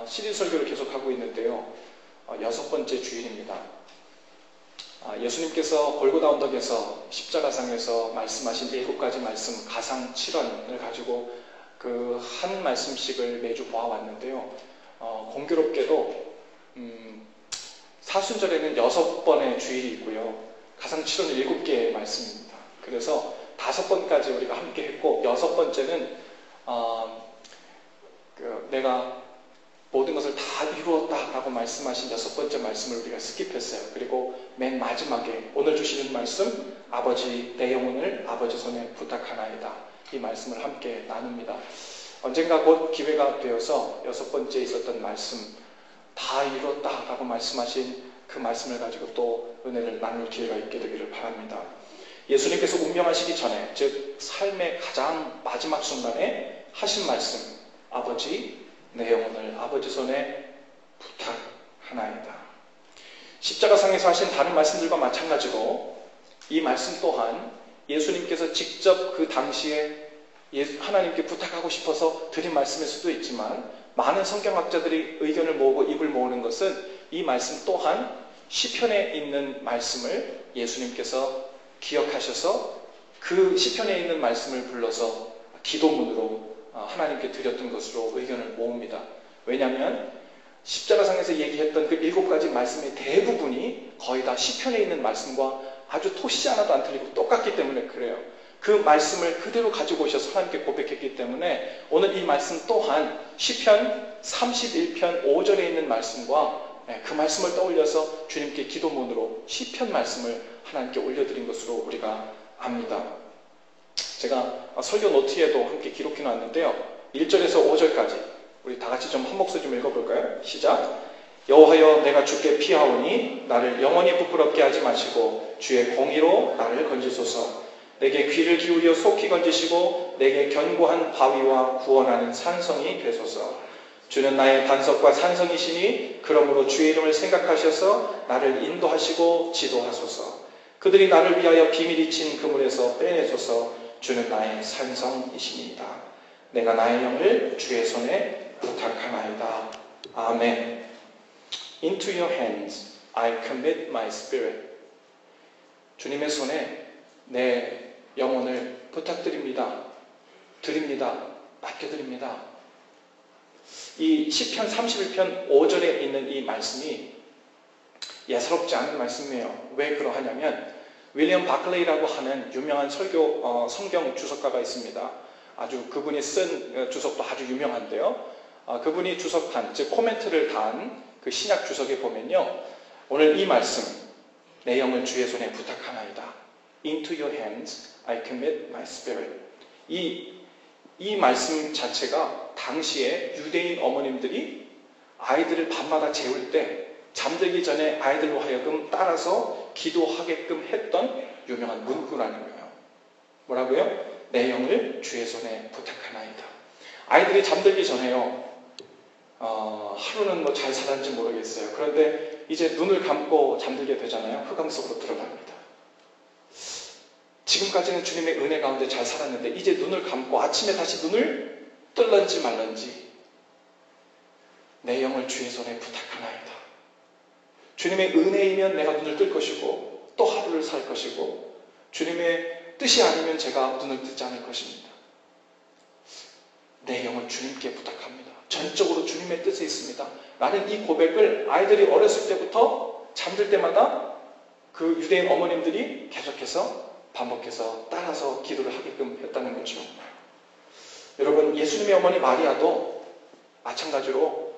시리즈 설교를 계속하고 있는데요. 6번째 주일입니다. 예수님께서 골고다 언덕에서 십자가상에서 말씀하신 7가지 말씀 가상 7원을 가지고 그 한 말씀씩을 매주 보아왔는데요. 공교롭게도 사순절에는 6번의 주일이 있고요. 가상 7원은 7개의 말씀입니다. 그래서 5번까지 우리가 함께 했고 6번째는 내가 모든 것을 다 이루었다라고 말씀하신 6번째 말씀을 우리가 스킵했어요. 그리고 맨 마지막에 오늘 주시는 말씀, 아버지 내 영혼을 아버지 손에 부탁하나이다. 이 말씀을 함께 나눕니다. 언젠가 곧 기회가 되어서 6번째 있었던 말씀, 다 이루었다라고 말씀하신 그 말씀을 가지고 또 은혜를 나눌 기회가 있게 되기를 바랍니다. 예수님께서 운명하시기 전에, 즉 삶의 가장 마지막 순간에 하신 말씀, 아버지 내 영혼을 아버지 손에 부탁하나이다. 십자가상에서 하신 다른 말씀들과 마찬가지로 이 말씀 또한 예수님께서 직접 그 당시에 하나님께 부탁하고 싶어서 드린 말씀일 수도 있지만, 많은 성경학자들이 의견을 모으고 입을 모으는 것은 이 말씀 또한 시편에 있는 말씀을 예수님께서 기억하셔서 그 시편에 있는 말씀을 불러서 기도문으로 하나님께 드렸던 것으로 의견을 모읍니다. 왜냐하면 십자가상에서 얘기했던 그 7가지 말씀의 대부분이 거의 다 시편에 있는 말씀과 아주 토시 하나도 안 틀리고 똑같기 때문에 그래요. 그 말씀을 그대로 가지고 오셔서 하나님께 고백했기 때문에 오늘 이 말씀 또한 시편 31편 5절에 있는 말씀과 그 말씀을 떠올려서 주님께 기도문으로 시편 말씀을 하나님께 올려드린 것으로 우리가 압니다. 제가 설교 노트에도 함께 기록해 놨는데요. 1절에서 5절까지 우리 다 같이 좀 한 목소리 좀 읽어볼까요? 시작! 여호와여 내가 주께 피하오니 나를 영원히 부끄럽게 하지 마시고 주의 공의로 나를 건지소서. 내게 귀를 기울여 속히 건지시고 내게 견고한 바위와 구원하는 산성이 되소서. 주는 나의 반석과 산성이시니 그러므로 주의 이름을 생각하셔서 나를 인도하시고 지도하소서. 그들이 나를 위하여 비밀이 친 그물에서 빼내소서. 주는 나의 산성이시니이다. 내가 나의 영을 주의 손에 부탁하나이다. 아멘. Into your hands I commit my spirit. 주님의 손에 내 영혼을 부탁드립니다. 드립니다. 맡겨드립니다. 이 시편 31편 5절에 있는 이 말씀이 예사롭지 않은 말씀이에요. 왜 그러하냐면 윌리엄 바클레이라고 하는 유명한 성경 주석가가 있습니다. 아주 그분이 쓴 주석도 아주 유명한데요. 그분이 주석한, 즉 코멘트를 단 그 신약 주석에 보면요. 오늘 이 말씀, 내 영을 주의 손에 부탁하나이다. Into your hands I commit my spirit. 이 말씀 자체가 당시에 유대인 어머님들이 아이들을 밤마다 재울 때 잠들기 전에 아이들로 하여금 따라서 기도하게끔 했던 유명한 문구라는 거예요. 뭐라고요? 내 영을 주의 손에 부탁하나이다. 아이들이 잠들기 전에요. 하루는 뭐 잘 살았는지 모르겠어요. 그런데 이제 눈을 감고 잠들게 되잖아요. 흑암 속으로 들어갑니다. 지금까지는 주님의 은혜 가운데 잘 살았는데 이제 눈을 감고 아침에 다시 눈을 뜰런지 말런지 내 영을 주의 손에 부탁하나이다. 주님의 은혜이면 내가 눈을 뜰 것이고 또 하루를 살 것이고 주님의 뜻이 아니면 제가 눈을 뜨지 않을 것입니다. 내 영을 주님께 부탁합니다. 전적으로 주님의 뜻에 있습니다. 라는 이 고백을 아이들이 어렸을 때부터 잠들 때마다 그 유대인 어머님들이 계속해서 반복해서 따라서 기도를 하게끔 했다는 거죠. 여러분, 예수님의 어머니 마리아도 마찬가지로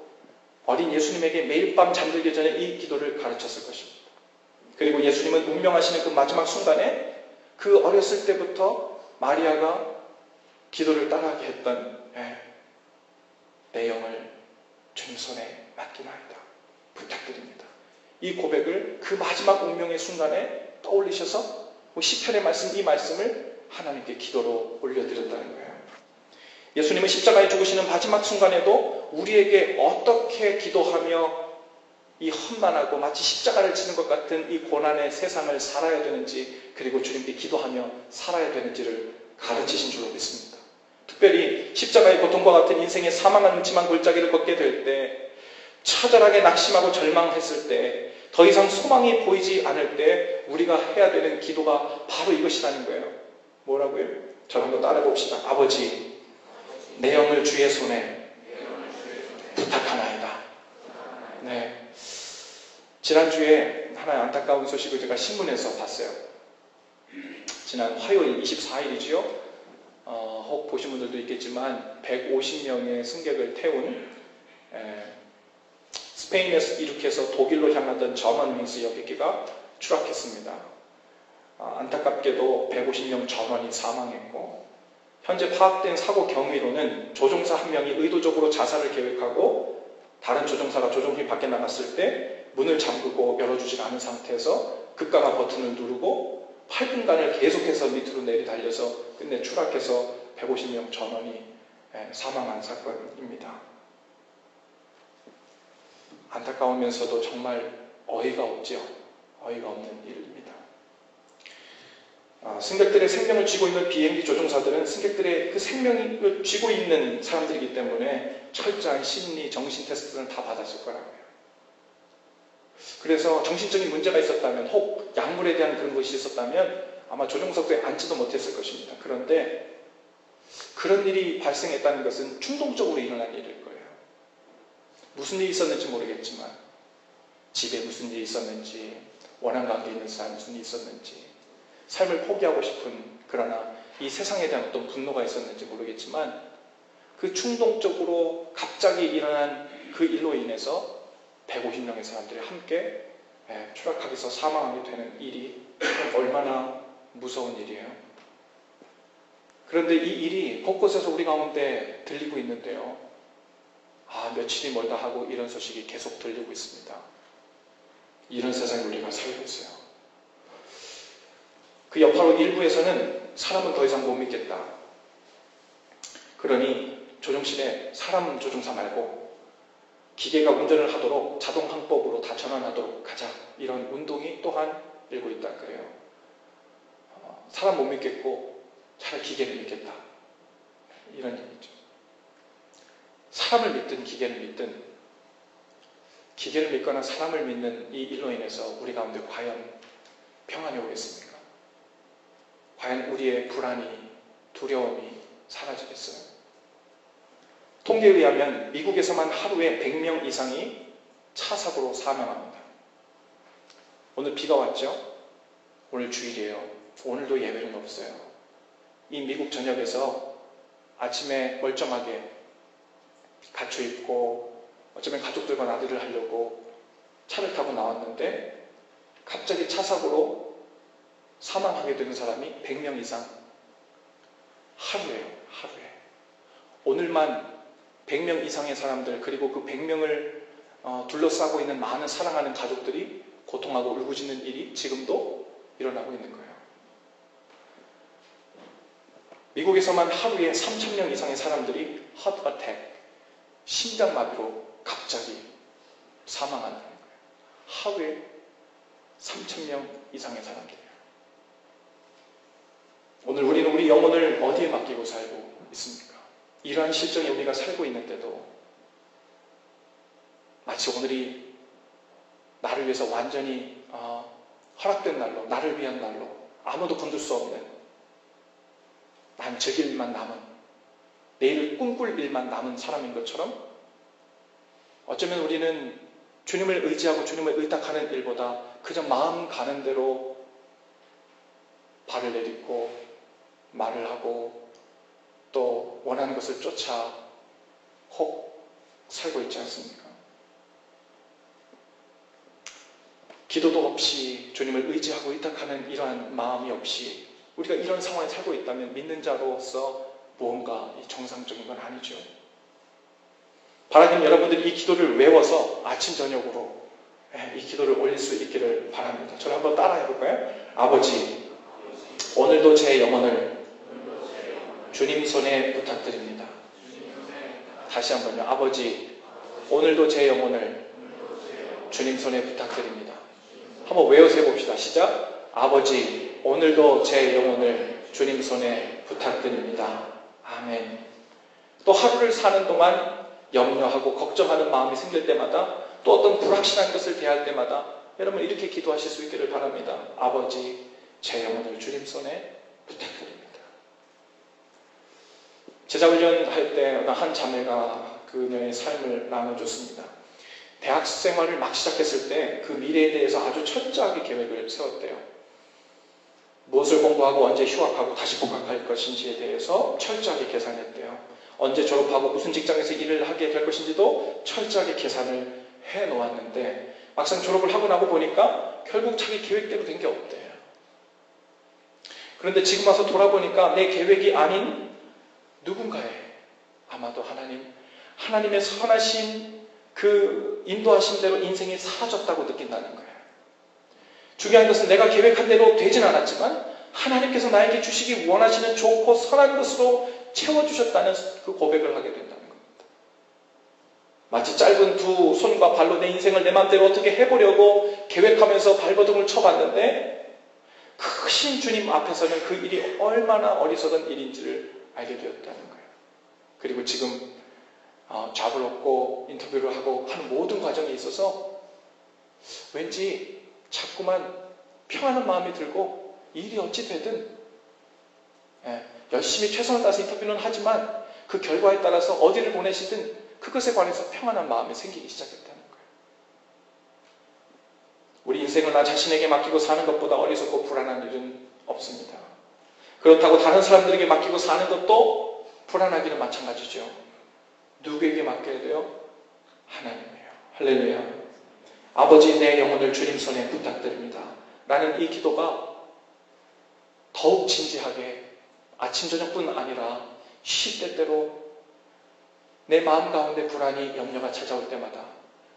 어린 예수님에게 매일 밤 잠들기 전에 이 기도를 가르쳤을 것입니다. 그리고 예수님은 운명하시는 그 마지막 순간에 그 어렸을 때부터 마리아가 기도를 따라하게 했던 내 영을 주님 손에 맡기나이다. 부탁드립니다. 이 고백을 그 마지막 운명의 순간에 떠올리셔서 시편의 말씀, 이 말씀을 하나님께 기도로 올려드렸다는 거예요. 예수님은 십자가에 죽으시는 마지막 순간에도 우리에게 어떻게 기도하며 이 험난하고 마치 십자가를 치는 것 같은 이 고난의 세상을 살아야 되는지, 그리고 주님께 기도하며 살아야 되는지를 가르치신 줄로 믿습니다. 특별히 십자가의 고통과 같은 인생의 사망한 음침한 골짜기를 걷게 될 때, 처절하게 낙심하고 절망했을 때, 더 이상 소망이 보이지 않을 때 우리가 해야 되는 기도가 바로 이것이라는 거예요. 뭐라고요? 저를 한번 따라 봅시다. 아버지, 내 영을 주의 손에 부탁하나이다. 네. 지난주에 하나의 안타까운 소식을 제가 신문에서 봤어요. 지난 화요일 24일이지요. 혹 보신 분들도 있겠지만 150명의 승객을 태운 스페인에서 이륙해서 독일로 향하던 저먼윙스 여객기가 추락했습니다. 안타깝게도 150명 전원이 사망했고, 현재 파악된 사고 경위로는 조종사 한 명이 의도적으로 자살을 계획하고 다른 조종사가 조종이 밖에 나갔을 때 문을 잠그고 열어주지 않은 상태에서 급가가 버튼을 누르고 8분간을 계속해서 밑으로 내리달려서 끝내 추락해서 150명 전원이 사망한 사건입니다. 안타까우면서도 정말 어이가 없죠. 어이가 없는 일입니다. 승객들의 생명을 쥐고 있는 비행기 조종사들은 승객들의 그 생명을 쥐고 있는 사람들이기 때문에 철저한 심리, 정신 테스트는 다 받았을 거라고요. 그래서 정신적인 문제가 있었다면, 혹 약물에 대한 그런 것이 있었다면 아마 조종석에 앉지도 못했을 것입니다. 그런데 그런 일이 발생했다는 것은 충동적으로 일어난 일일 거예요. 무슨 일이 있었는지 모르겠지만, 집에 무슨 일이 있었는지, 원한 관계에 있는 사람이 무슨 일이 있었는지, 삶을 포기하고 싶은, 그러나 이 세상에 대한 어떤 분노가 있었는지 모르겠지만, 그 충동적으로 갑자기 일어난 그 일로 인해서 150명의 사람들이 함께 추락하게서 사망하게 되는 일이 얼마나 무서운 일이에요. 그런데 이 일이 곳곳에서 우리 가운데 들리고 있는데요. 며칠이 멀다 하고 이런 소식이 계속 들리고 있습니다. 이런 세상에 우리가 살고 있어요. 그 여파로 일부에서는 사람은 더 이상 못 믿겠다. 그러니 조종실에 사람 조종사 말고 기계가 운전을 하도록 자동 항법으로 다 전환하도록 가자. 이런 운동이 또한 일고 있다는 거예요. 사람 못 믿겠고 차라리 기계를 믿겠다. 이런 얘기죠. 사람을 믿든 기계를 믿든, 기계를 믿거나 사람을 믿는 이 일로 인해서 우리 가운데 과연 평안이 오겠습니까? 과연 우리의 불안이, 두려움이 사라지겠어요? 통계에 의하면 미국에서만 하루에 100명 이상이 차 사고로 사망합니다. 오늘 비가 왔죠? 오늘 주일이에요. 오늘도 예배는 없어요. 이 미국 전역에서 아침에 멀쩡하게 갖춰 입고 어쩌면 가족들과 나들이를 하려고 차를 타고 나왔는데 갑자기 차 사고로 사망하게 되는 사람이 100명 이상. 하루에요. 하루에. 오늘만 100명 이상의 사람들, 그리고 그 100명을 둘러싸고 있는 많은 사랑하는 가족들이 고통하고 울부짖는 일이 지금도 일어나고 있는 거예요. 미국에서만 하루에 3,000명 이상의 사람들이 heart attack, 심장마비로 갑자기 사망하는 거예요. 하루에 3,000명 이상의 사람들이에요. 오늘 우리는 우리 영혼을 어디에 맡기고 살고 있습니까? 이러한 실정에 우리가 살고 있는데도 마치 오늘이 나를 위해서 완전히 허락된 날로, 나를 위한 날로, 아무도 건들 수 없는, 난 즐길 일만 남은, 내일을 꿈꿀 일만 남은 사람인 것처럼, 어쩌면 우리는 주님을 의지하고 주님을 의탁하는 일보다 그저 마음 가는 대로 발을 내딛고 말을 하고 또 원하는 것을 쫓아 혹 살고 있지 않습니까? 기도도 없이 주님을 의지하고 의탁하는 이러한 마음이 없이 우리가 이런 상황에 살고 있다면 믿는 자로서 무언가 정상적인 건 아니죠. 바라님, 여러분들이 이 기도를 외워서 아침 저녁으로 이 기도를 올릴 수 있기를 바랍니다. 저를 한번 따라해 볼까요? 아버지, 오늘도 제 영혼을 주님 손에 부탁드립니다. 다시 한번요. 아버지, 오늘도 제 영혼을 주님 손에 부탁드립니다. 한번 외워서 해봅시다. 시작. 아버지, 오늘도 제 영혼을 주님 손에 부탁드립니다. 아멘. 또 하루를 사는 동안 염려하고 걱정하는 마음이 생길 때마다 또 어떤 불확실한 것을 대할 때마다 여러분 이렇게 기도하실 수 있기를 바랍니다. 아버지, 제 영혼을 주님 손에 부탁드립니다. 제자훈련 할 때 한 자매가 그녀의 삶을 나눠줬습니다. 대학 생활을 막 시작했을 때 그 미래에 대해서 아주 철저하게 계획을 세웠대요. 무엇을 공부하고 언제 휴학하고 다시 복학할 것인지에 대해서 철저하게 계산했대요. 언제 졸업하고 무슨 직장에서 일을 하게 될 것인지도 철저하게 계산을 해놓았는데 막상 졸업을 하고 나고 보니까 결국 자기 계획대로 된 게 없대요. 그런데 지금 와서 돌아보니까 내 계획이 아닌 누군가의, 아마도 하나님의 선하신 그 인도하신 대로 인생이 사라졌다고 느낀다는 거예요. 중요한 것은 내가 계획한 대로 되진 않았지만 하나님께서 나에게 주시기 원하시는 좋고 선한 것으로 채워주셨다는 그 고백을 하게 된다는 겁니다. 마치 짧은 두 손과 발로 내 인생을 내 마음대로 어떻게 해보려고 계획하면서 발버둥을 쳐봤는데 크신 주님 앞에서는 그 일이 얼마나 어리석은 일인지를 알게 되었다는 거예요. 그리고 지금 잡을 얻고 인터뷰를 하고 하는 모든 과정에 있어서 왠지 자꾸만 평안한 마음이 들고 일이 어찌 되든 열심히 최선을 다해서 인터뷰는 하지만 그 결과에 따라서 어디를 보내시든 그것에 관해서 평안한 마음이 생기기 시작했다는 거예요. 우리 인생을 나 자신에게 맡기고 사는 것보다 어리석고 불안한 일은 없습니다. 그렇다고 다른 사람들에게 맡기고 사는 것도 불안하기는 마찬가지죠. 누구에게 맡겨야 돼요? 하나님이에요. 할렐루야. 아버지, 내 영혼을 주님 손에 부탁드립니다. 라는 이 기도가 더욱 진지하게 아침 저녁뿐 아니라 시때때로 내 마음 가운데 불안이, 염려가 찾아올 때마다,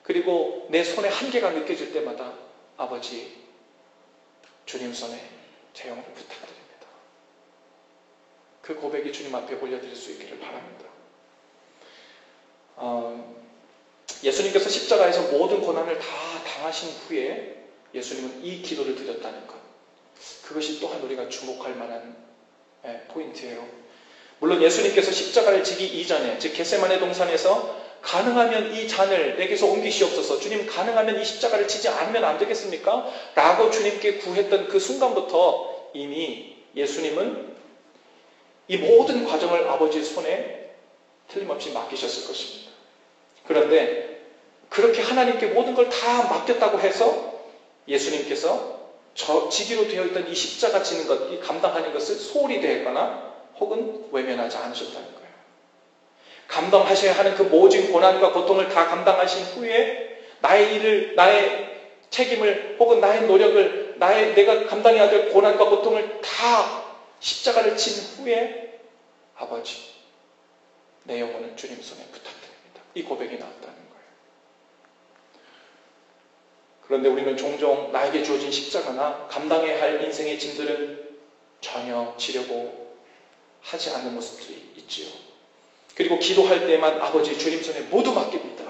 그리고 내 손에 한계가 느껴질 때마다 아버지, 주님 손에 제 영혼을 부탁드립니다. 그 고백이 주님 앞에 올려드릴 수 있기를 바랍니다. 예수님께서 십자가에서 모든 고난을 다 당하신 후에 예수님은 이 기도를 드렸다는 것, 그것이 또한 우리가 주목할 만한 포인트예요. 물론 예수님께서 십자가를 지기 이전에, 즉 겟세마네 동산에서 가능하면 이 잔을 내게서 옮기시옵소서, 주님 가능하면 이 십자가를 지지 않으면 안 되겠습니까? 라고 주님께 구했던 그 순간부터 이미 예수님은 이 모든 과정을 아버지의 손에 틀림없이 맡기셨을 것입니다. 그런데 그렇게 하나님께 모든 걸 다 맡겼다고 해서 예수님께서 지기로 되어 있던 이 십자가 지는 것, 이 감당하는 것을 소홀히 대했거나 혹은 외면하지 않으셨다는 거예요. 감당하셔야 하는 그 모진 고난과 고통을 다 감당하신 후에 나의 일을, 나의 책임을 혹은 나의 노력을, 내가 감당해야 될 고난과 고통을 다 십자가를 친 후에 아버지, 내 영혼을 주님 손에 부탁드립니다. 이 고백이 나왔다는 거예요. 그런데 우리는 종종 나에게 주어진 십자가나 감당해야 할 인생의 짐들은 전혀 지려고 하지 않는 모습들이 있지요. 그리고 기도할 때만 아버지 주님 손에 모두 맡깁니다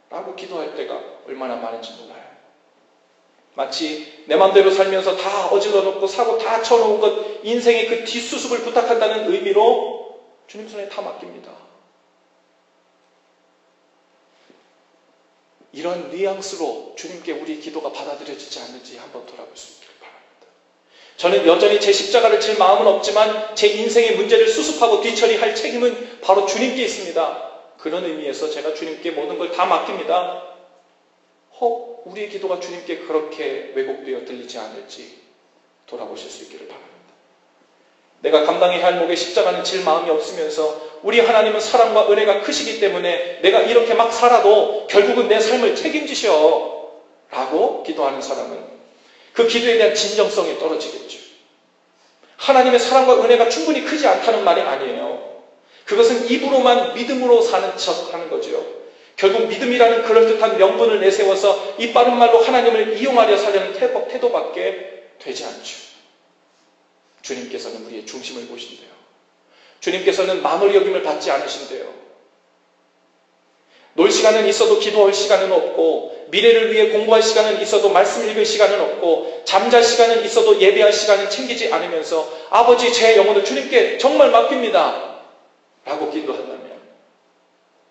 라고 기도할 때가 얼마나 많은지 몰라요. 마치 내 마음대로 살면서 다 어질러 놓고 사고 다 쳐놓은 것, 인생의 그 뒷수습을 부탁한다는 의미로 주님 손에 다 맡깁니다. 이런 뉘앙스로 주님께 우리 기도가 받아들여지지 않는지 한번 돌아볼 수 있기를 바랍니다. 저는 여전히 제 십자가를 질 마음은 없지만 제 인생의 문제를 수습하고 뒤처리할 책임은 바로 주님께 있습니다. 그런 의미에서 제가 주님께 모든 걸 다 맡깁니다. 혹 우리의 기도가 주님께 그렇게 왜곡되어 들리지 않을지 돌아보실 수 있기를 바랍니다. 내가 감당해야 할 목에 십자가는 질 마음이 없으면서 우리 하나님은 사랑과 은혜가 크시기 때문에 내가 이렇게 막 살아도 결국은 내 삶을 책임지셔 라고 기도하는 사람은 그 기도에 대한 진정성이 떨어지겠죠. 하나님의 사랑과 은혜가 충분히 크지 않다는 말이 아니에요. 그것은 입으로만 믿음으로 사는 척 하는 거죠. 결국 믿음이라는 그럴듯한 명분을 내세워서 이 빠른 말로 하나님을 이용하려 사려는 태도밖에 되지 않죠. 주님께서는 우리의 중심을 보신대요. 주님께서는 만홀 여김을 받지 않으신대요. 놀 시간은 있어도 기도할 시간은 없고, 미래를 위해 공부할 시간은 있어도 말씀 읽을 시간은 없고, 잠잘 시간은 있어도 예배할 시간은 챙기지 않으면서 아버지 제 영혼을 주님께 정말 맡깁니다 라고 기도한다면,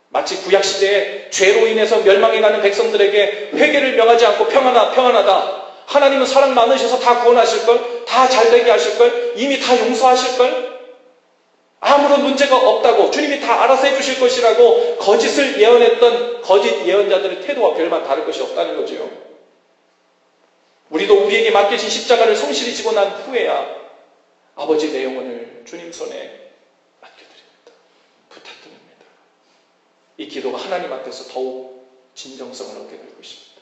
마치 구약시대에 죄로 인해서 멸망해가는 백성들에게 회개를 명하지 않고 평안하다. 하나님은 사랑 많으셔서 다 구원하실걸, 다 잘되게 하실걸, 이미 다 용서하실걸, 아무런 문제가 없다고, 주님이 다 알아서 해주실 것이라고 거짓을 예언했던 거짓 예언자들의 태도와 별반 다를 것이 없다는 거죠. 우리도 우리에게 맡겨진 십자가를 성실히 지고 난 후에야 아버지 내 영혼을 주님 손에 맡겨드립니다. 부탁드립니다. 이 기도가 하나님 앞에서 더욱 진정성을 얻게 될 것입니다.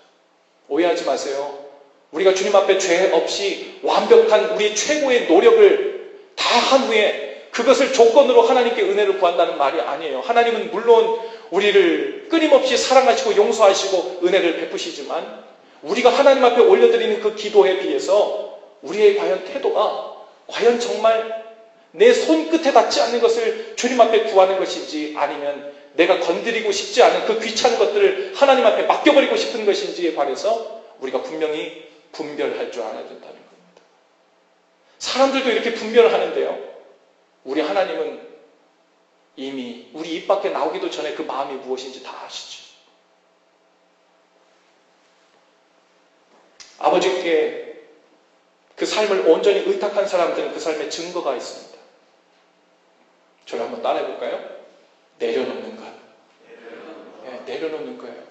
오해하지 마세요. 우리가 주님 앞에 죄 없이 완벽한 우리 최고의 노력을 다 한 후에 그것을 조건으로 하나님께 은혜를 구한다는 말이 아니에요. 하나님은 물론 우리를 끊임없이 사랑하시고 용서하시고 은혜를 베푸시지만 우리가 하나님 앞에 올려드리는 그 기도에 비해서 우리의 과연 태도가 과연 정말 내 손끝에 닿지 않는 것을 주님 앞에 구하는 것인지, 아니면 내가 건드리고 싶지 않은 그 귀찮은 것들을 하나님 앞에 맡겨버리고 싶은 것인지에 관해서 우리가 분명히 분별할 줄 알아야 된다는 겁니다. 사람들도 이렇게 분별을 하는데요, 우리 하나님은 이미 우리 입 밖에 나오기도 전에 그 마음이 무엇인지 다 아시죠. 아버지께 그 삶을 온전히 의탁한 사람들은 그 삶에 증거가 있습니다. 저를 한번 따라해 볼까요? 내려놓는 것. 네, 내려놓는 거예요.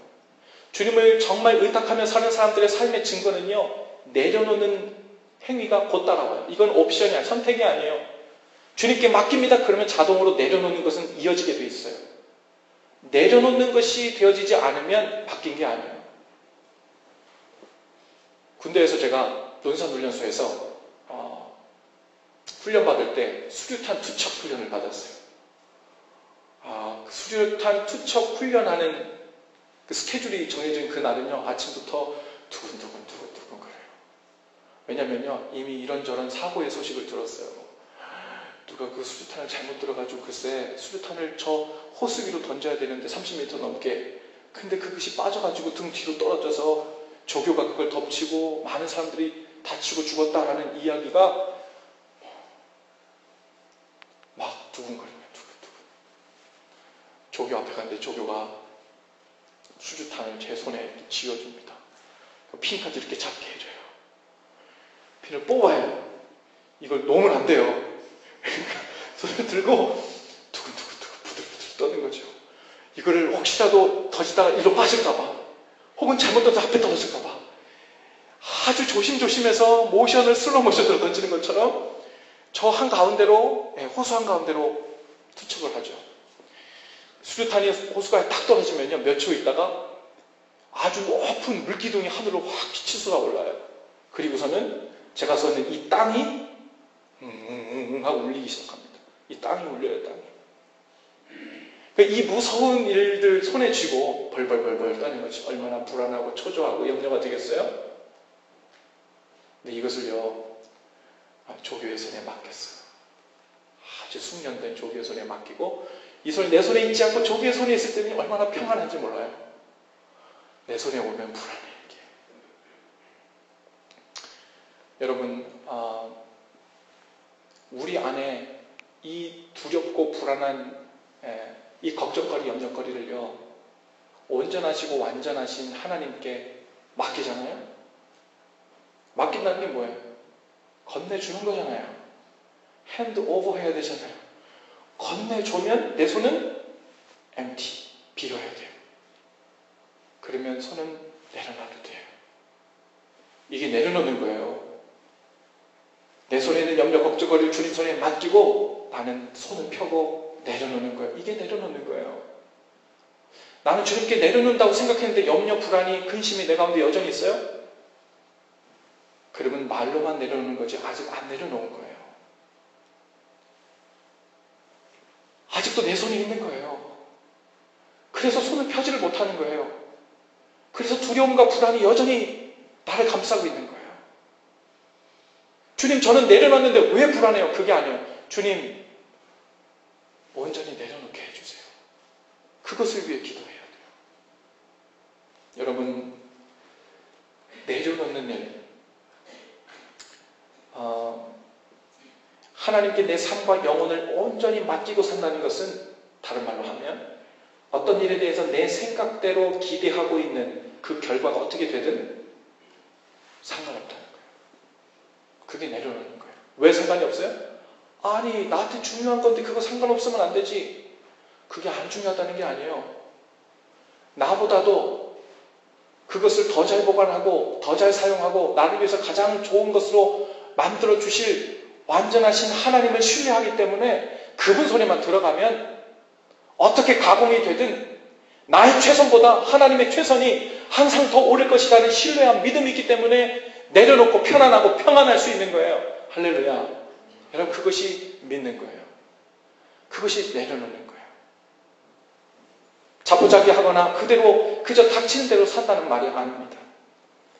주님을 정말 의탁하며 사는 사람들의 삶의 증거는요, 내려놓는 행위가 곧 따라와요. 이건 옵션이 아니에요. 선택이 아니에요. 주님께 맡깁니다. 그러면 자동으로 내려놓는 것은 이어지게 돼 있어요. 내려놓는 것이 되어지지 않으면 바뀐 게 아니에요. 군대에서 제가 논산훈련소에서 훈련받을 때 수류탄 투척 훈련을 받았어요. 그 수류탄 투척 훈련하는 그 스케줄이 정해진 그 날은요, 아침부터 두근두근 거려요. 왜냐면요, 이미 이런저런 사고의 소식을 들었어요. 누가 그 수류탄을 잘못 들어가지고, 글쎄 수류탄을 저 호수 위로 던져야 되는데 30m 넘게, 근데 그것이 빠져가지고 등 뒤로 떨어져서 조교가 그걸 덮치고 많은 사람들이 다치고 죽었다라는 이야기가 막 두근거리면 두근두근. 조교 앞에 갔는데 조교가 수류탄을 제 손에 쥐어줍니다. 핀까지 이렇게 잡게 해줘요. 핀을 뽑아요. 이걸 놓으면 안 돼요. 손을 들고 두근두근 부들부들 떠는 거죠. 이거를 혹시라도 던지다가 일로 빠질까봐, 혹은 잘못 던져 앞에 떨어질까봐 아주 조심조심해서 모션을 슬로우 모션으로 던지는 것처럼 저 한가운데로, 호수 한가운데로 투척을 하죠. 수류탄이 호수가에 탁 떨어지면요, 몇 초 있다가 아주 높은 물기둥이 하늘로 확 빛이 쏟아올라요. 그리고서는 제가 서 있는 이 땅이 하고 울리기 시작합니다. 이 땅이 울려요, 땅이. 이 무서운 일들 손에 쥐고 벌벌벌벌 떠는 거죠. 얼마나 불안하고 초조하고 염려가 되겠어요? 근데 이것을요, 조교의 손에 맡겼어요. 아주 숙련된 조교의 손에 맡기고, 이 손이 내 손에 있지 않고 조교의 손에 있을 때는 얼마나 평안한지 몰라요. 내 손에 오면 불안해, 이게. 여러분, 우리 안에 이 두렵고 불안한 이 걱정거리, 염려거리를요, 온전하시고 완전하신 하나님께 맡기잖아요. 맡긴다는 게 뭐예요? 건네주는 거잖아요. 핸드 오버 해야 되잖아요. 건네주면 내 손은 empty, 비워야 돼요. 그러면 손은 내려놔도 돼요. 이게 내려놓는 거예요. 내 손에 있는 염려, 걱정거리를 주님 손에 맡기고 나는 손을 펴고 내려놓는 거예요. 이게 내려놓는 거예요. 나는 주님께 내려놓는다고 생각했는데 염려, 불안이, 근심이 내 가운데 여전히 있어요? 그러면 말로만 내려놓는 거지 아직 안 내려놓은 거예요. 아직도 내 손이 있는 거예요. 그래서 손을 펴지를 못하는 거예요. 그래서 두려움과 불안이 여전히 나를 감싸고 있는 거예요. 주님, 저는 내려놨는데 왜 불안해요? 그게 아니에요. 주님, 온전히 내려놓게 해주세요. 그것을 위해 기도해야 돼요. 여러분, 내려놓는 일, 하나님께 내 삶과 영혼을 온전히 맡기고 산다는 것은 다른 말로 하면 어떤 일에 대해서 내 생각대로 기대하고 있는 그 결과가 어떻게 되든 상관없다는 거예요. 그게 내려놓는 거예요. 왜 상관이 없어요? 아니 나한테 중요한 건데 그거 상관없으면 안 되지. 그게 안 중요하다는 게 아니에요. 나보다도 그것을 더 잘 보관하고 더 잘 사용하고 나를 위해서 가장 좋은 것으로 만들어 주실 완전하신 하나님을 신뢰하기 때문에 그분 손에만 들어가면 어떻게 가공이 되든 나의 최선보다 하나님의 최선이 항상 더 오를 것이라는 신뢰와 믿음이 있기 때문에 내려놓고 편안하고 평안할 수 있는 거예요. 할렐루야. 여러분 그것이 믿는 거예요. 그것이 내려놓는 거예요. 자포자기하거나 그대로 그저 닥치는 대로 산다는 말이 아닙니다.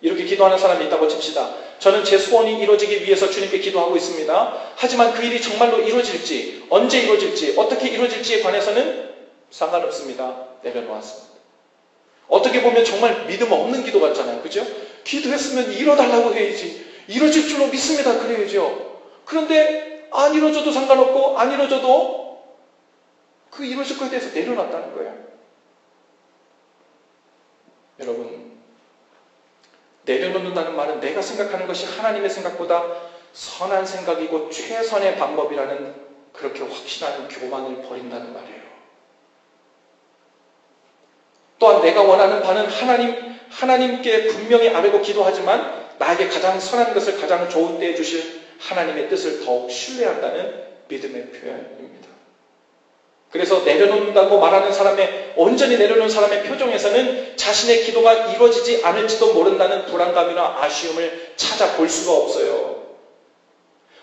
이렇게 기도하는 사람이 있다고 칩시다. 저는 제 소원이 이루어지기 위해서 주님께 기도하고 있습니다. 하지만 그 일이 정말로 이루어질지, 언제 이루어질지, 어떻게 이루어질지에 관해서는 상관없습니다. 내려놓았습니다. 어떻게 보면 정말 믿음 없는 기도 같잖아요. 그죠? 기도했으면 이뤄달라고 해야지. 이루어질 줄로 믿습니다. 그래야죠. 그런데 안 이루어져도 상관없고 안 이루어져도 그 이루어질 거에 대해서 내려놨다는 거예요. 여러분, 내려놓는다는 말은 내가 생각하는 것이 하나님의 생각보다 선한 생각이고 최선의 방법이라는 그렇게 확신하는 교만을 버린다는 말이에요. 또한 내가 원하는 바는 하나님께 분명히 아뢰고 기도하지만 나에게 가장 선한 것을 가장 좋은 때에 주실 하나님의 뜻을 더욱 신뢰한다는 믿음의 표현입니다. 그래서 내려놓는다고 말하는 사람의, 온전히 내려놓은 사람의 표정에서는 자신의 기도가 이루어지지 않을지도 모른다는 불안감이나 아쉬움을 찾아볼 수가 없어요.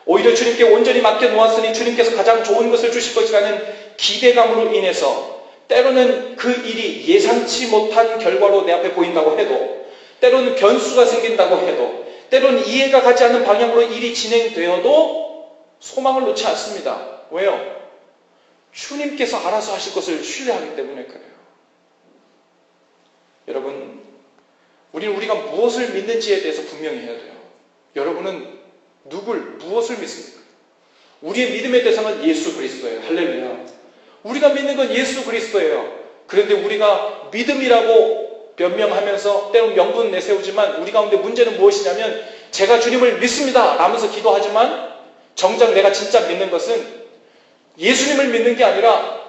오히려 주님께 온전히 맡겨놓았으니 주님께서 가장 좋은 것을 주실 것이라는 기대감으로 인해서 때로는 그 일이 예상치 못한 결과로 내 앞에 보인다고 해도, 때로는 변수가 생긴다고 해도, 때로는 이해가 가지 않는 방향으로 일이 진행되어도 소망을 놓지 않습니다. 왜요? 주님께서 알아서 하실 것을 신뢰하기 때문에 그래요. 여러분, 우리가 무엇을 믿는지에 대해서 분명히 해야 돼요. 여러분은 무엇을 믿습니까? 우리의 믿음의 대상은 예수 그리스도예요. 할렐루야. 우리가 믿는 건 예수 그리스도예요. 그런데 우리가 믿음이라고 변명하면서 때론 명분 내세우지만 우리 가운데 문제는 무엇이냐면 제가 주님을 믿습니다 라면서 기도하지만 정작 내가 진짜 믿는 것은 예수님을 믿는 게 아니라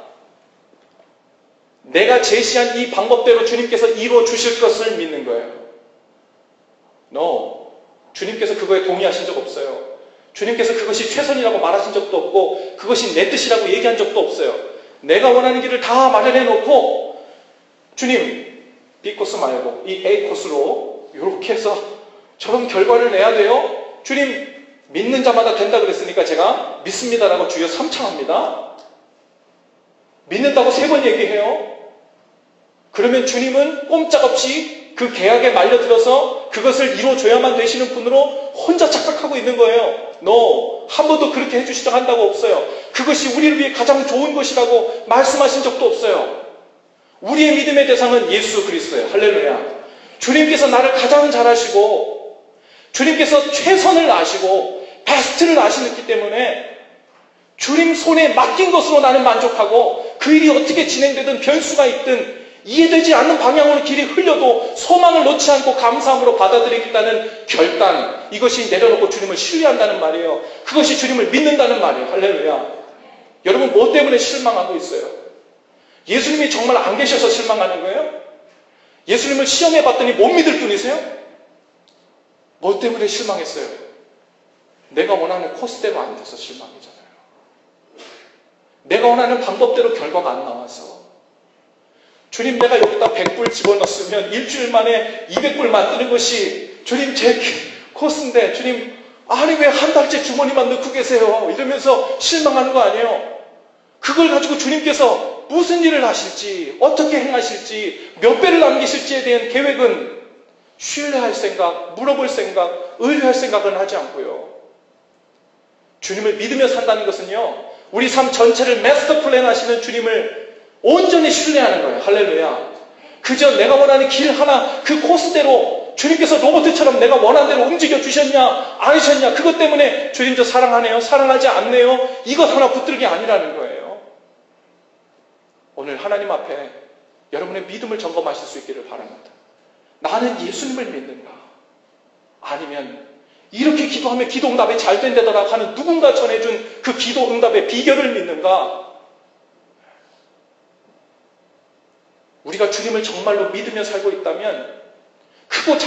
내가 제시한 이 방법대로 주님께서 이루어 주실 것을 믿는 거예요. No. 주님께서 그거에 동의하신 적 없어요. 주님께서 그것이 최선이라고 말하신 적도 없고 그것이 내 뜻이라고 얘기한 적도 없어요. 내가 원하는 길을 다 마련해 놓고 주님 B코스 말고 이 A코스로 이렇게 해서 저런 결과를 내야 돼요. 주님 믿는 자마다 된다 그랬으니까 제가 믿습니다라고 주여 3창합니다. 믿는다고 3번 얘기해요. 그러면 주님은 꼼짝없이 그 계약에 말려들어서 그것을 이루어줘야만 되시는 분으로 혼자 착각하고 있는 거예요. No. 한 번도 그렇게 해주시자 한다고 없어요. 그것이 우리를 위해 가장 좋은 것이라고 말씀하신 적도 없어요. 우리의 믿음의 대상은 예수 그리스도예요. 할렐루야. 주님께서 나를 가장 잘 아시고 주님께서 최선을 아시고 베스트를 아시기 때문에 주님 손에 맡긴 것으로 나는 만족하고 그 일이 어떻게 진행되든 변수가 있든 이해되지 않는 방향으로 길이 흘려도 소망을 놓지 않고 감사함으로 받아들이겠다는 결단, 이것이 내려놓고 주님을 신뢰한다는 말이에요. 그것이 주님을 믿는다는 말이에요. 할렐루야. 여러분 뭐 때문에 실망하고 있어요? 예수님이 정말 안 계셔서 실망하는 거예요? 예수님을 시험해 봤더니 못 믿을 뿐이세요? 뭐 때문에 실망했어요? 내가 원하는 코스대로 안 돼서 실망이잖아요. 내가 원하는 방법대로 결과가 안 나와서. 주님 내가 여기다 100불 집어넣었으면 일주일 만에 200불 만드는 것이 주님 제 코스인데 주님 아니 왜 한 달째 주머니만 넣고 계세요? 이러면서 실망하는 거 아니에요? 그걸 가지고 주님께서 무슨 일을 하실지 어떻게 행하실지 몇 배를 남기실지에 대한 계획은 신뢰할 생각, 물어볼 생각, 의뢰할 생각은 하지 않고요. 주님을 믿으며 산다는 것은요 우리 삶 전체를 마스터 플랜 하시는 주님을 온전히 신뢰하는 거예요. 할렐루야. 그저 내가 원하는 길 하나 그 코스대로 주님께서 로봇처럼 내가 원하는 대로 움직여 주셨냐 아니셨냐 그것 때문에 주님 저 사랑하네요 사랑하지 않네요 이것 하나 붙들기 아니라는 거예요. 오늘 하나님 앞에 여러분의 믿음을 점검하실 수 있기를 바랍니다. 나는 예수님을 믿는가 아니면 이렇게 기도하면 기도 응답이 잘 된다더라 하는 누군가 전해준 그 기도 응답의 비결을 믿는가. 우리가 주님을 정말로 믿으며 살고 있다면 크고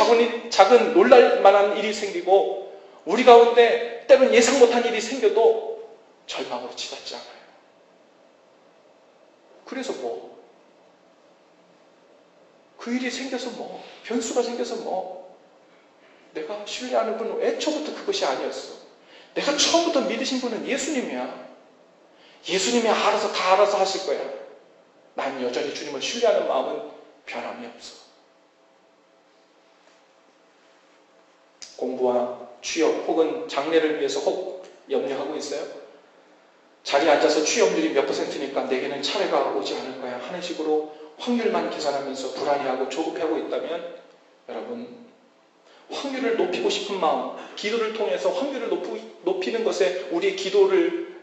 작은 놀랄 만한 일이 생기고 우리 가운데 때로는 예상 못한 일이 생겨도 절망으로 치닫지 않아요. 그래서 그 일이 생겨서 변수가 생겨서 내가 신뢰하는 분은 애초부터 그것이 아니었어. 내가 처음부터 믿으신 분은 예수님이야. 예수님이 다 알아서 하실 거야. 난 여전히 주님을 신뢰하는 마음은 변함이 없어. 공부와 취업 혹은 장래를 위해서 혹 염려하고 있어요? 자리에 앉아서 취업률이 몇 %니까 내게는 차례가 오지 않을 거야 하는 식으로 확률만 계산하면서 불안해하고 조급해하고 있다면 여러분 확률을 높이고 싶은 마음, 기도를 통해서 확률을 높이는 것에 우리의 기도를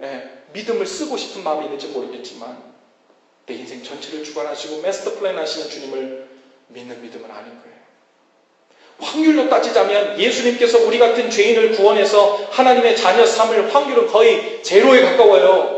믿음을 쓰고 싶은 마음이 있는지 모르겠지만 내 인생 전체를 주관하시고 마스터 플랜 하시는 주님을 믿는 믿음은 아닌 거예요. 확률로 따지자면 예수님께서 우리 같은 죄인을 구원해서 하나님의 자녀 삼을 확률은 거의 제로에 가까워요.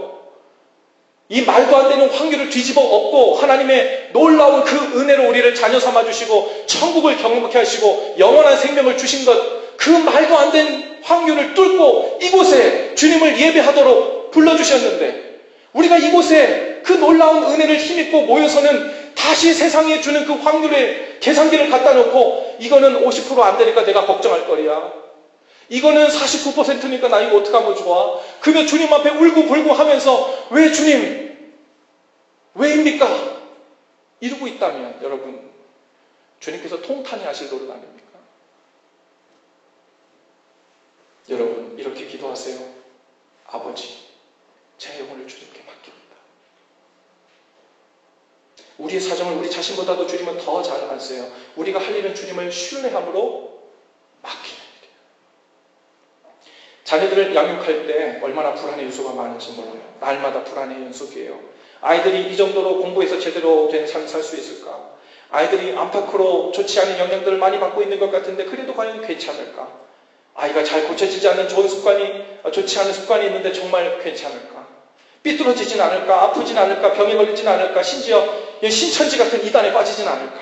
이 말도 안 되는 확률을 뒤집어 엎고 하나님의 놀라운 그 은혜로 우리를 자녀 삼아주시고 천국을 경험케 하시고 영원한 생명을 주신 것, 그 말도 안 되는 확률을 뚫고 이곳에 주님을 예배하도록 불러주셨는데 우리가 이곳에 그 놀라운 은혜를 힘입고 모여서는 다시 세상에 주는 그 확률의 계산기를 갖다 놓고 이거는 50% 안 되니까 내가 걱정할 거리야. 이거는 49%니까 나 이거 어떡하면 좋아? 그러면 주님 앞에 울고불고 하면서 왜 주님? 왜입니까? 이러고 있다면 여러분 주님께서 통탄히 하실 노릇 아닙니까? 여러분 이렇게 기도하세요. 아버지 제 영혼을 주님께 맡깁니다. 우리의 사정을 우리 자신보다도 주님은 더 잘 아세요. 우리가 할 일은 주님을 신뢰함으로 맡기는 일이에요. 자녀들을 양육할 때 얼마나 불안의 요소가 많은지 몰라요. 날마다 불안의 연속이에요. 아이들이 이 정도로 공부해서 제대로 된 삶을 살 수 있을까? 아이들이 안팎으로 좋지 않은 영향들을 많이 받고 있는 것 같은데 그래도 과연 괜찮을까? 아이가 잘 고쳐지지 않는 좋지 않은 습관이 있는데 정말 괜찮을까? 삐뚤어지진 않을까? 아프진 않을까? 병에 걸리진 않을까? 심지어 신천지 같은 이단에 빠지진 않을까?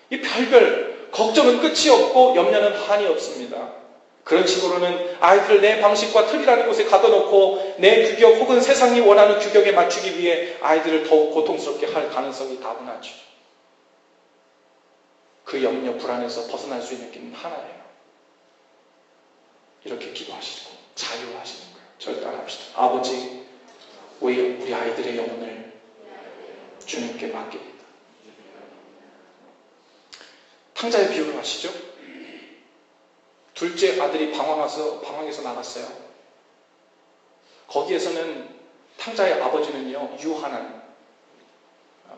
이 별별 걱정은 끝이 없고 염려는 한이 없습니다. 그런 식으로는 아이들을 내 방식과 틀이라는 곳에 가둬놓고 내 규격 혹은 세상이 원하는 규격에 맞추기 위해 아이들을 더욱 고통스럽게 할 가능성이 다분하죠. 그 염려 불안에서 벗어날 수 있는 길은 하나예요. 이렇게 기도하시고 자유하시는 거예요. 저를 따라합시다. 아버지 우리 아이들의 영혼을 주님께 맡깁니다. 탕자의 비유를 아시죠? 둘째 아들이 방황해서 나갔어요. 거기에서는 탕자의 아버지는요, 유한한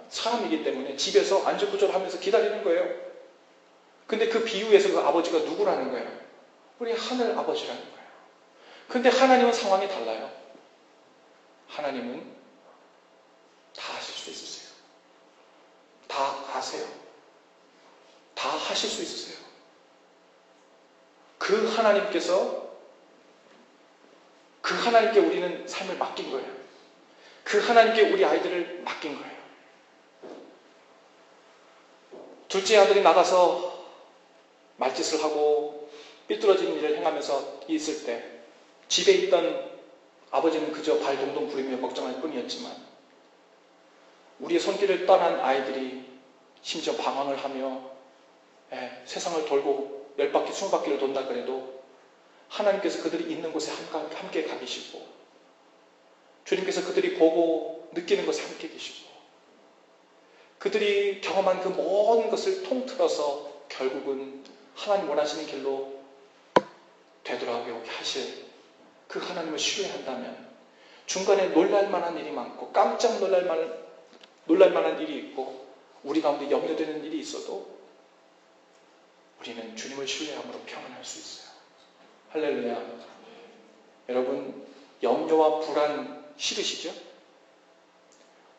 사람이기 때문에 집에서 안절부절하면서 기다리는 거예요. 근데 그 비유에서 그 아버지가 누구라는 거예요? 우리 하늘 아버지라는 거예요. 근데 하나님은 상황이 달라요. 하나님은 다 하실 수 있으세요. 다 아세요. 다 하실 수 있으세요. 그 하나님께 우리는 삶을 맡긴 거예요. 그 하나님께 우리 아이들을 맡긴 거예요. 둘째 아들이 나가서 말짓을 하고 삐뚤어진 일을 행하면서 있을 때 집에 있던 아버지는 그저 발 동동 부리며 걱정할 뿐이었지만 우리의 손길을 떠난 아이들이 심지어 방황을 하며 세상을 돌고 10바퀴, 20바퀴를 돈다 그래도 하나님께서 그들이 있는 곳에 함께 가 계시고 주님께서 그들이 보고 느끼는 것에 함께 계시고 그들이 경험한 그 모든 것을 통틀어서 결국은 하나님 원하시는 길로 되돌아오게 하실 그 하나님을 신뢰한다면 중간에 놀랄 만한 일이 많고 깜짝 놀랄 만한 일이 있고 우리 가운데 염려되는 일이 있어도 우리는 주님을 신뢰함으로 평안할 수 있어요. 할렐루야. 여러분, 염려와 불안 싫으시죠?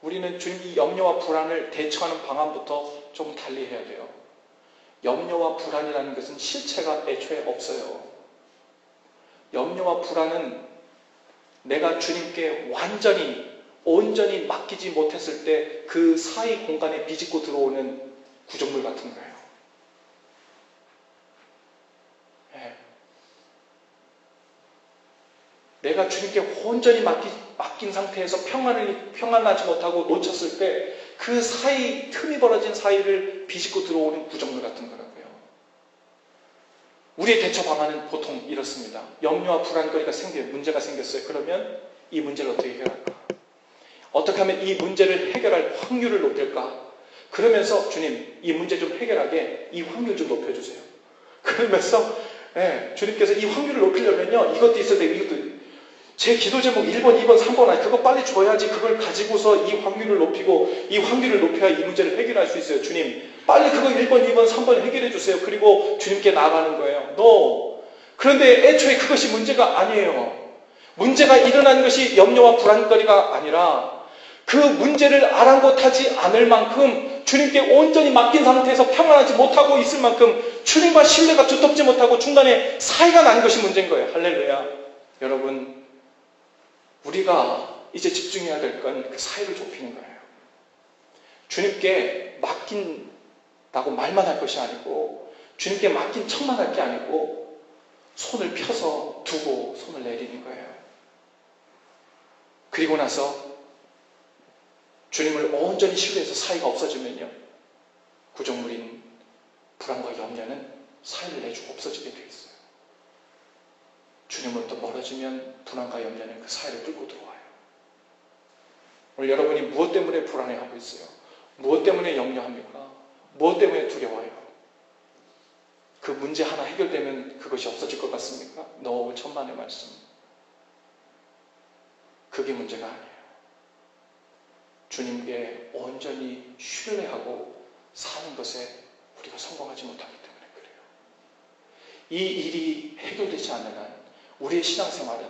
우리는 주님 이 염려와 불안을 대처하는 방안부터 좀 달리 해야 돼요. 염려와 불안이라는 것은 실체가 애초에 없어요. 염려와 불안은 내가 주님께 온전히 맡기지 못했을 때 그 사이 공간에 비집고 들어오는 구정물 같은 거예요. 네. 내가 주님께 온전히 맡긴 상태에서 평안하지 못하고 놓쳤을 때 그 사이, 틈이 벌어진 사이를 비집고 들어오는 구정물 같은 거라고요. 우리의 대처 방안은 보통 이렇습니다. 염려와 불안거리가 문제가 생겼어요. 그러면 이 문제를 어떻게 해결할까? 어떻게 하면 이 문제를 해결할 확률을 높일까? 그러면서 주님, 이 문제 좀 해결하게 이 확률 좀 높여주세요. 그러면서 주님께서 이 확률을 높이려면요, 이것도 있어야 되고 이것도 제 기도 제목 1번, 2번, 3번 아니 그거 빨리 줘야지. 그걸 가지고서 이 확률을 높이고 이 확률을 높여야 이 문제를 해결할 수 있어요. 주님, 빨리 그거 1번, 2번, 3번 해결해 주세요. 그리고 주님께 나아가는 거예요. 그런데 애초에 그것이 문제가 아니에요. 문제가 일어난 것이 염려와 불안거리가 아니라 그 문제를 아랑곳하지 않을 만큼 주님께 온전히 맡긴 상태에서 평안하지 못하고 있을 만큼 주님과 신뢰가 두텁지 못하고 중간에 사이가 난 것이 문제인 거예요. 할렐루야. 여러분, 우리가 이제 집중해야 될 건 그 사이를 좁히는 거예요. 주님께 맡긴다고 말만 할 것이 아니고 주님께 맡긴 척만 할 게 아니고 손을 펴서 두고 손을 내리는 거예요. 그리고 나서 주님을 온전히 신뢰해서 사이가 없어지면요, 구정물인 불안과 염려는 사이를 내주고 없어지게 되어 있어요. 주님으로부터 멀어지면 불안과 염려는 그 사이를 뚫고 들어와요. 오늘 여러분이 무엇 때문에 불안해하고 있어요? 무엇 때문에 염려합니까? 무엇 때문에 두려워요? 그 문제 하나 해결되면 그것이 없어질 것 같습니까? No, 천만의 말씀. 그게 문제가 아니에요. 주님께 온전히 신뢰하고 사는 것에 우리가 성공하지 못하기 때문에 그래요. 이 일이 해결되지 않는 한 우리의 신앙생활은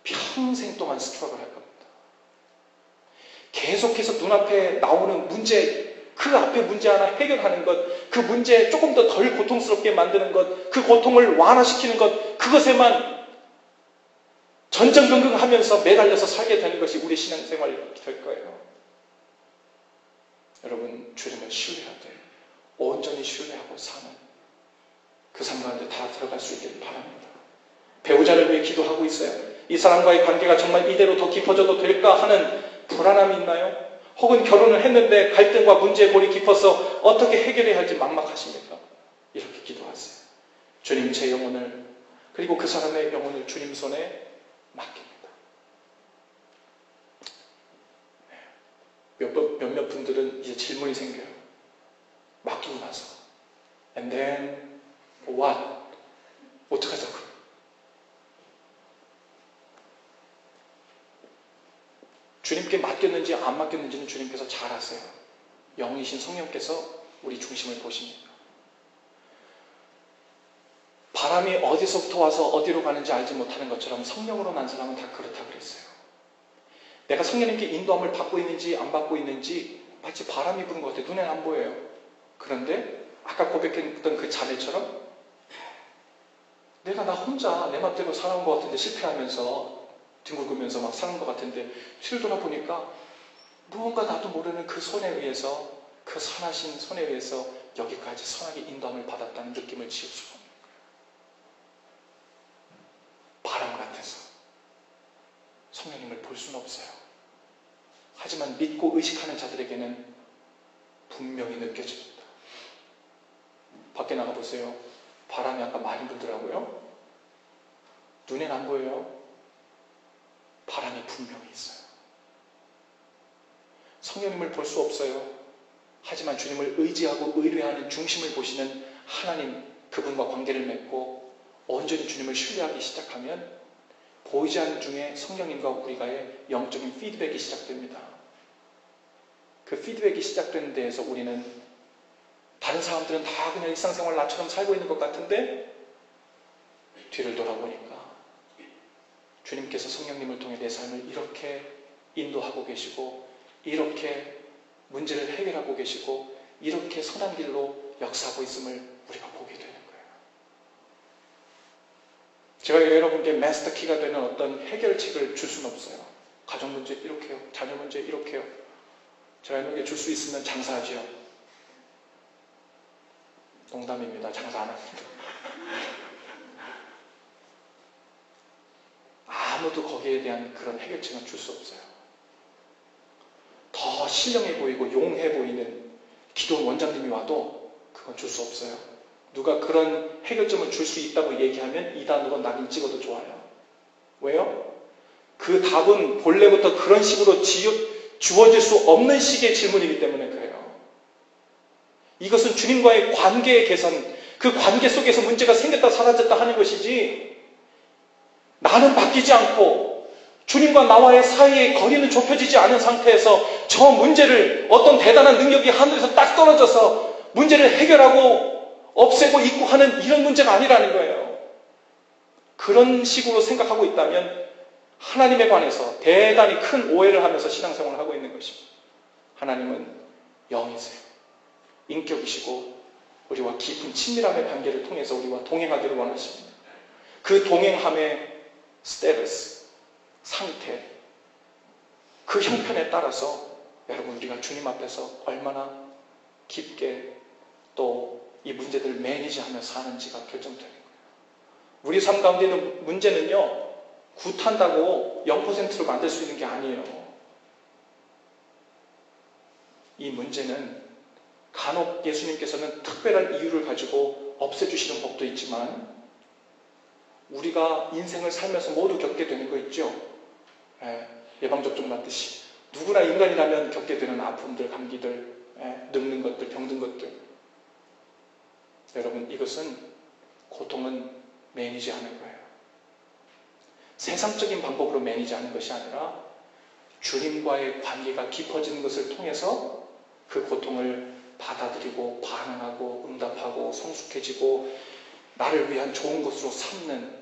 평생 동안 스트러글 할 겁니다. 계속해서 눈앞에 나오는 문제, 그 앞에 문제 하나 해결하는 것, 그 문제 조금 더 덜 고통스럽게 만드는 것, 그 고통을 완화시키는 것, 그것에만 전전긍긍하면서 매달려서 살게 되는 것이 우리 신앙생활이 될 거예요. 여러분, 주님을 신뢰하되 온전히 신뢰하고 사는 그 삶 가운데 다 들어갈 수 있기를 바랍니다. 배우자를 위해 기도하고 있어요. 이 사람과의 관계가 정말 이대로 더 깊어져도 될까 하는 불안함이 있나요? 혹은 결혼을 했는데 갈등과 문제의 골이 깊어서 어떻게 해결해야 할지 막막하십니까? 이렇게 기도하세요. 주님, 제 영혼을, 그리고 그 사람의 영혼을 주님 손에 맡깁니다. 몇몇 분들은 이제 질문이 생겨요. 맡기고 나서 And then what? 어떡하자고? 주님께 맡겼는지 안 맡겼는지는 주님께서 잘 아세요. 영이신 성령께서 우리 중심을 보십니다. 바람이 어디서부터 와서 어디로 가는지 알지 못하는 것처럼 성령으로 난 사람은 다 그렇다 그랬어요. 내가 성령님께 인도함을 받고 있는지 안 받고 있는지 마치 바람이 부는 것 같아요. 눈에는 안 보여요. 그런데 아까 고백했던 그 자매처럼 내가 나 혼자 내 맘대로 살아온 것 같은데 실패하면서 뒹굴면서 막 사는 것 같은데 뒤를 돌아보니까 무언가 나도 모르는 그 손에 의해서, 그 선하신 손에 의해서 여기까지 선하게 인도함을 받았다는 느낌을 지을 수가 없는 거예요. 바람 같아서 성령님을 볼 수는 없어요. 하지만 믿고 의식하는 자들에게는 분명히 느껴집니다. 밖에 나가보세요. 바람이 아까 많이 불더라고요. 눈엔 안 보여요. 바람이 분명히 있어요. 성령님을 볼 수 없어요. 하지만 주님을 의지하고 의뢰하는 중심을 보시는 하나님, 그분과 관계를 맺고 온전히 주님을 신뢰하기 시작하면 보이지 않는 중에 성령님과 우리가의 영적인 피드백이 시작됩니다. 그 피드백이 시작되는 데에서 우리는 다른 사람들은 다 그냥 일상생활 나처럼 살고 있는 것 같은데 뒤를 돌아보니까 주님께서 성령님을 통해 내 삶을 이렇게 인도하고 계시고 이렇게 문제를 해결하고 계시고 이렇게 선한 길로 역사하고 있음을 우리가 보게 되는 거예요. 제가 여러분께 마스터키가 되는 어떤 해결책을 줄 수는 없어요. 가정 문제 이렇게요. 자녀 문제 이렇게요. 제가 여러분께 줄 수 있으면 장사하지요. 농담입니다. 장사 안 합니다. 아무도 거기에 대한 그런 해결책은 줄 수 없어요. 더 신령해 보이고 용해 보이는 기도원 원장님이 와도 그건 줄 수 없어요. 누가 그런 해결점을 줄 수 있다고 얘기하면 이단으로 낙인 찍어도 좋아요. 왜요? 그 답은 본래부터 그런 식으로 주어질 수 없는 식의 질문이기 때문에 그래요. 이것은 주님과의 관계의 개선, 그 관계 속에서 문제가 생겼다 사라졌다 하는 것이지 나는 바뀌지 않고 주님과 나와의 사이의 거리는 좁혀지지 않은 상태에서 저 문제를 어떤 대단한 능력이 하늘에서 딱 떨어져서 문제를 해결하고 없애고 있고 하는 이런 문제가 아니라는 거예요. 그런 식으로 생각하고 있다면 하나님에 관해서 대단히 큰 오해를 하면서 신앙생활을 하고 있는 것입니다. 하나님은 영이세요. 인격이시고 우리와 깊은 친밀함의 관계를 통해서 우리와 동행하기를 원하십니다. 그 동행함의 스테이터스, 상태, 그 형편에 따라서 여러분 우리가 주님 앞에서 얼마나 깊게 또 이 문제들을 매니지하며 사는지가 결정되는 거예요. 우리 삶 가운데 있는 문제는요, 굿한다고 0%로 만들 수 있는 게 아니에요. 이 문제는 간혹 예수님께서는 특별한 이유를 가지고 없애주시는 법도 있지만 우리가 인생을 살면서 모두 겪게 되는 거 있죠. 예방접종 맞듯이 누구나 인간이라면 겪게 되는 아픔들, 감기들, 늙는 것들, 병든 것들. 여러분 이것은 고통은 매니지하는 거예요. 세상적인 방법으로 매니지하는 것이 아니라 주님과의 관계가 깊어지는 것을 통해서 그 고통을 받아들이고 반응하고 응답하고 성숙해지고 나를 위한 좋은 것으로 삼는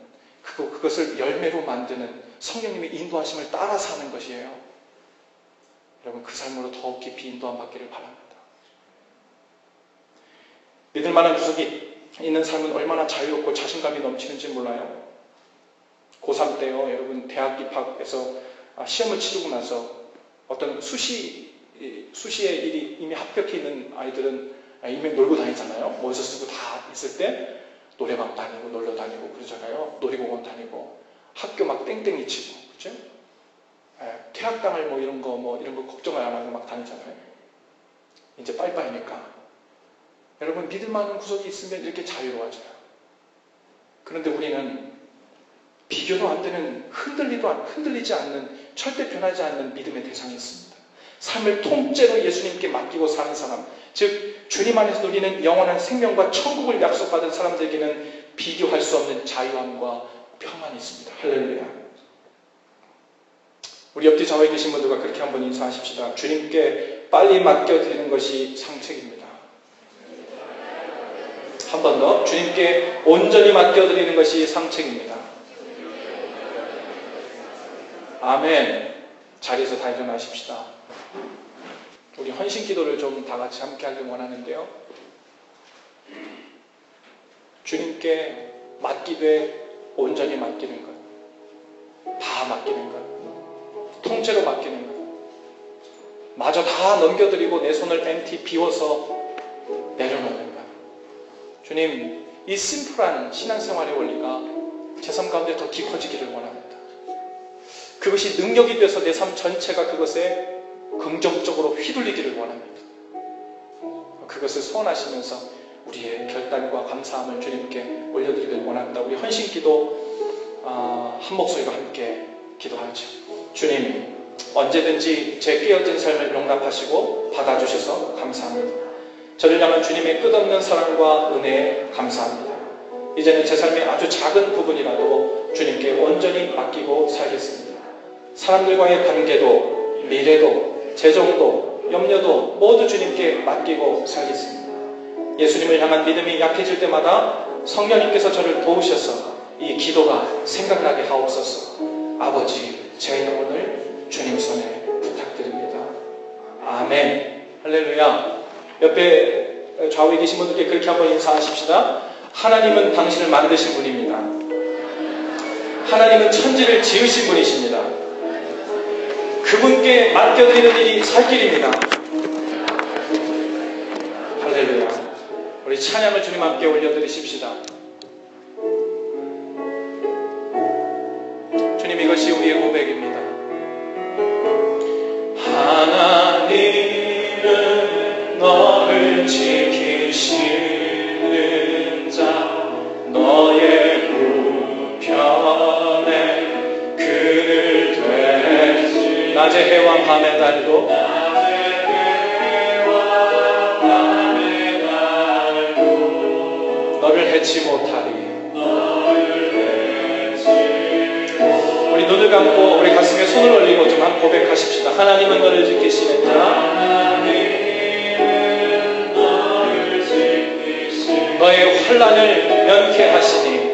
그것을 열매로 만드는 성령님의 인도하심을 따라 사는 것이에요. 여러분 그 삶으로 더욱 깊이 인도함 받기를 바랍니다. 믿을 만한 구석이 있는 삶은 얼마나 자유롭고 자신감이 넘치는지 몰라요. 고3 때요, 여러분 대학 입학해서 시험을 치르고 나서 어떤 수시의 일이 이미 합격해 있는 아이들은 이미 놀고 다니잖아요. 모의서 쓰고 다 있을 때 노래방 다니고 놀러 다니고 그러잖아요. 놀이공원 다니고 학교 막 땡땡이 치고 그죠? 퇴학당할 이런 거 걱정을 안 하고 막 다니잖아요. 이제 빠이빠이니까. 여러분 믿을 만한 구석이 있으면 이렇게 자유로워져요. 그런데 우리는 비교도 안 되는 흔들리지 않는 절대 변하지 않는 믿음의 대상이 있습니다. 삶을 통째로 예수님께 맡기고 사는 사람, 즉 주님 안에서 누리는 영원한 생명과 천국을 약속받은 사람들에게는 비교할 수 없는 자유함과 평안이 있습니다. 할렐루야. 우리 옆뒤 좌우에 계신 분들과 그렇게 한번 인사하십시다. 주님께 빨리 맡겨드리는 것이 상책입니다. 한 번 더, 주님께 온전히 맡겨드리는 것이 상책입니다. 아멘. 자리에서 다 일어나십시다. 우리 헌신 기도를 좀 다 같이 함께 하길 원하는데요. 주님께 맡기되 온전히 맡기는 것, 다 맡기는 것, 통째로 맡기는 것, 마저 다 넘겨드리고 내 손을 empty 비워서 내려놓는 것. 주님, 이 심플한 신앙생활의 원리가 제 삶 가운데 더 깊어지기를 원합니다. 그것이 능력이 돼서 내 삶 전체가 그것에 긍정적으로 휘둘리기를 원합니다. 그것을 소원하시면서 우리의 결단과 감사함을 주님께 올려드리길 원합니다. 우리 헌신기도 한 목소리로 함께 기도하죠. 주님, 언제든지 제 깨어진 삶을 용납하시고 받아주셔서 감사합니다. 저를 향한 주님의 끝없는 사랑과 은혜에 감사합니다. 이제는 제 삶의 아주 작은 부분이라도 주님께 온전히 맡기고 살겠습니다. 사람들과의 관계도, 미래도, 재정도, 염려도 모두 주님께 맡기고 살겠습니다. 예수님을 향한 믿음이 약해질 때마다 성령님께서 저를 도우셔서 이 기도가 생각나게 하옵소서. 아버지, 제 영혼을 주님 손에 부탁드립니다. 아멘. 할렐루야. 옆에 좌우에 계신 분들께 그렇게 한번 인사하십시다. 하나님은 당신을 만드신 분입니다. 하나님은 천지를 지으신 분이십니다. 그분께 맡겨드리는 일이 살 길입니다. 할렐루야. 우리 찬양을 주님 앞에 올려드리십시다. 주님, 이것이 우리의 고백입니다. 하나님은 너를 지키시는 자, 너의 우편에 그늘 되시. 낮의 해와 밤의 달도 너를 해치 못하리. 우리 눈을 감고 우리 가슴에 손을 올리고 좀 한번 고백하십시다. 하나님은 너를 지키시는 자, 너의 환난을 면케하시니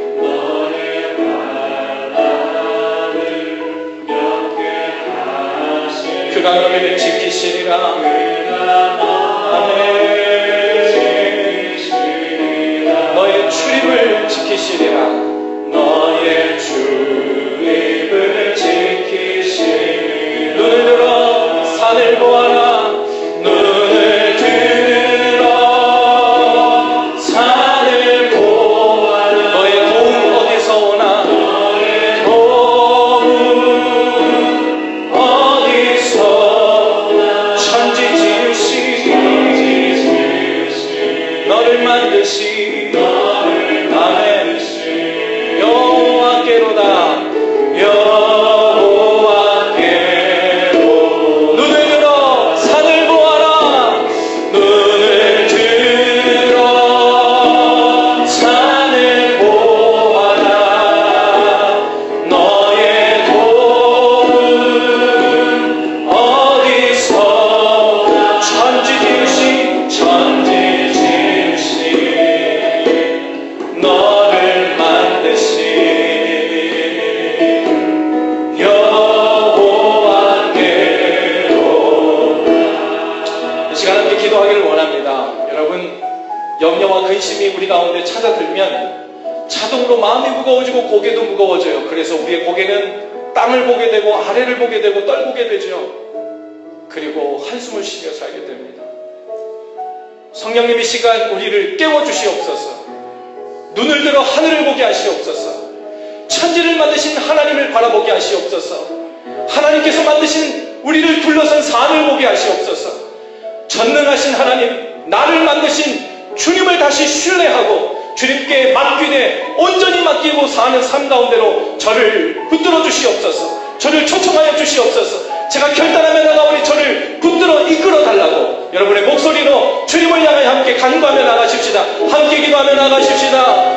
그가 너를 지키시리라. 아멘. 너의 출입을 지키시리라. 너의 출입을 지키시리라. 눈을 들어 산을 보아라. 눈을 들어 산을 보아라. 너의 도움 어디서 오나? 너의 도움 어디서 오나? 천지 지으신 너를 만드신 아멘. 여호와께로다. 여호와께로. 눈을 들어 산을 보아라. 눈을 들어 산을 보아라. 너의 도움 어디서 오나? 천지 지으신 너를 만드신 여호와께로. 이 시간 함께 기도하기를 원합니다. 여러분, 염려와 근심이 우리 가운데 찾아들면 자동으로 마음이 무거워지고 고개도 무거워져요. 그래서 우리의 고개는 땅을 보게 되고 아래를 보게 되고 떨구게 되죠. 그리고 한숨을 쉬며 살게 됩니다. 성령님, 이 시간 우리를 깨워주시옵소서. 눈을 들어 하늘을 보게 하시옵소서. 천지를 만드신 하나님을 바라보게 하시옵소서. 하나님께서 만드신 우리를 둘러선 산을 보게 하시옵소서. 전능하신 하나님, 나를 만드신 주님을 다시 신뢰하고 주님께 맡기되 온전히 맡기고 사는 삶 가운데로 저를 붙들어 주시옵소서. 저를 초청하여 주시옵소서. 제가 결단하며 나가오니 저를 붙들어 이끌어 달라고 여러분의 목소리로 주님을 향해 함께 간구하며 나가십시다. 함께 기도하며 나가십시다.